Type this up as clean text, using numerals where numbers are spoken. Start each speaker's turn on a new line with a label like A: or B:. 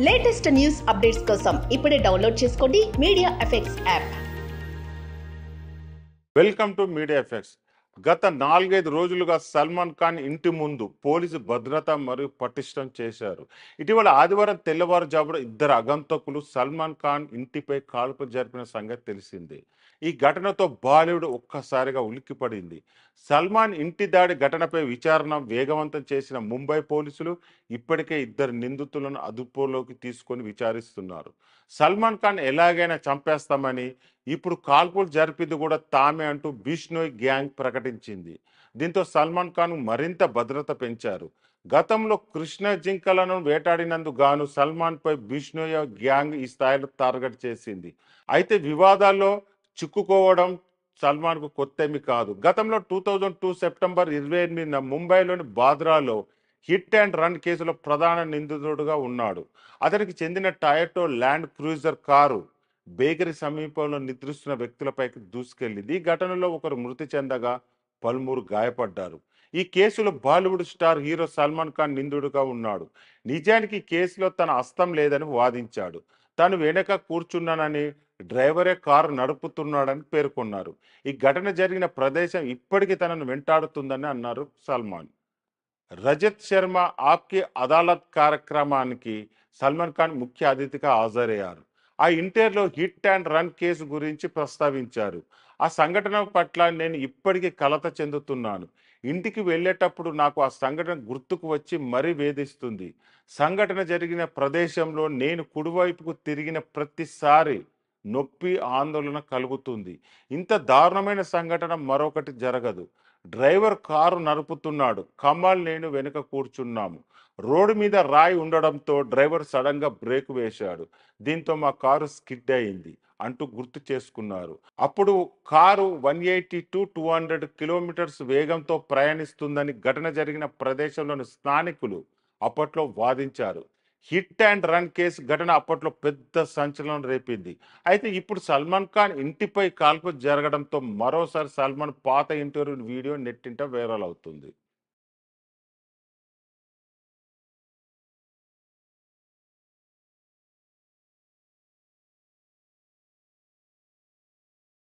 A: Latest news updates కోసం ఇప్పుడే download చేసుకోండి media effects app.
B: Welcome to media effects. గత 4-5 రోజులుగా సల్మాన్ ఖాన్ ఇంటి ముందు పోలీసు భద్రత మరియు పటిష్టం చేశారు. ఇటీవల ఆదివారం తెల్లవారుజామున ఇద్దరు ఆగంతకులు సల్మాన్ ఖాన్ ఇంటిపై కాల్పులు జరిపిన సంగతి తెలిసిందే. ఈ ఘటనతో బాలీవుడ్ ఒక్కసారిగా ఉలిక్కిపడింది. సల్మాన్ ఇంటి దాడి ఘటనపై విచారణ వేగవంతం చేసిన ముంబై పోలీసులు ఇప్పటికే ఇద్దరు నిందితులను అదుపులోకి తీసుకొని విచారిస్తున్నారు. సల్మాన్ ఖాన్ ఎలాగైనా చంపేస్తామని, ఇప్పుడు కాల్పులు జరిపింది కూడా తామే అంటూ బిష్నోయ్ గ్యాంగ్ ప్రకటించింది. దీంతో సల్మాన్ ఖాన్ మరింత భద్రత పెంచారు. గతంలో కృష్ణ జింకలను వేటాడినందుకు గాను సల్మాన్ పై బిష్నోయ్ గ్యాంగ్ ఈ స్థాయిలో టార్గెట్ చేసింది. అయితే వివాదాల్లో చిక్కుకోవడం సల్మాన్కు కొత్తేమి కాదు. గతంలో 2002 సెప్టెంబర్ 28న ముంబైలోని బాద్రాలో హిట్ అండ్ రన్ కేసులో ప్రధాన నిందితుడుగా ఉన్నాడు. అతనికి చెందిన Toyota land cruiser car bakery సమీపంలో నిద్రిస్తున్న వ్యక్తులపైకి దూసుకెళ్లింది. ఈ ఘటనలో ఒకరు మృతి చెందగా పలువురు గాయపడ్డారు. ఈ కేసులో బాలీవుడ్ స్టార్ హీరో సల్మాన్ ఖాన్ నిందితుడుగా ఉన్నాడు. నిజానికి ఈ కేసులో తన హస్తం లేదని వాదించాడు. తాను వెనక కూర్చున్నానని, డ్రైవరే కారు నడుపుతున్నాడని పేర్కొన్నారు. ఈ ఘటన జరిగిన ప్రదేశం ఇప్పటికీ తనను వెంటాడుతుందని అన్నారు సల్మాన్. రజత్ శర్మ ఆప్కి అదాలత్ కార్యక్రమానికి సల్మాన్ ఖాన్ ముఖ్య అతిథిగా హాజరయ్యారు. ఆ ఇంటర్వ్యూలో హిట్ అండ్ రన్ కేసు గురించి ప్రస్తావించారు. ఆ సంఘటన పట్ల నేను ఇప్పటికీ కలత చెందుతున్నాను. ఇంటికి వెళ్ళేటప్పుడు నాకు ఆ సంఘటన గుర్తుకు వచ్చి మరీ వేధిస్తుంది. సంఘటన జరిగిన ప్రదేశంలో నేను కుడివైపుకు తిరిగిన ప్రతిసారి నొప్పి, ఆందోళన కలుగుతుంది. ఇంత దారుణమైన సంఘటన మరొకటి జరగదు. డ్రైవర్ కారు నడుపుతున్నాడు, కమల్ నేను వెనుక కూర్చున్నాము. రోడ్డు మీద రాయి ఉండడంతో డ్రైవర్ సడన్ గా బ్రేక్ వేశాడు. దీంతో మా కారు స్కిడ్ అయింది అంటూ గుర్తు చేసుకున్నారు. అప్పుడు కారు 180 to 200 కిలోమీటర్స్ వేగంతో ప్రయాణిస్తుందని ఘటన జరిగిన ప్రదేశంలోని స్థానికులు అప్పట్లో వాదించారు. హిట్ అండ్ రన్ కేసు ఘటన అప్పట్లో పెద్ద సంచలనం రేపింది. అయితే ఇప్పుడు సల్మాన్ ఖాన్ ఇంటిపై కాల్పులు జరగడంతో మరోసారి సల్మాన్ పాత ఇంటర్వ్యూ వీడియో నెట్టింట వైరల్ అవుతుంది.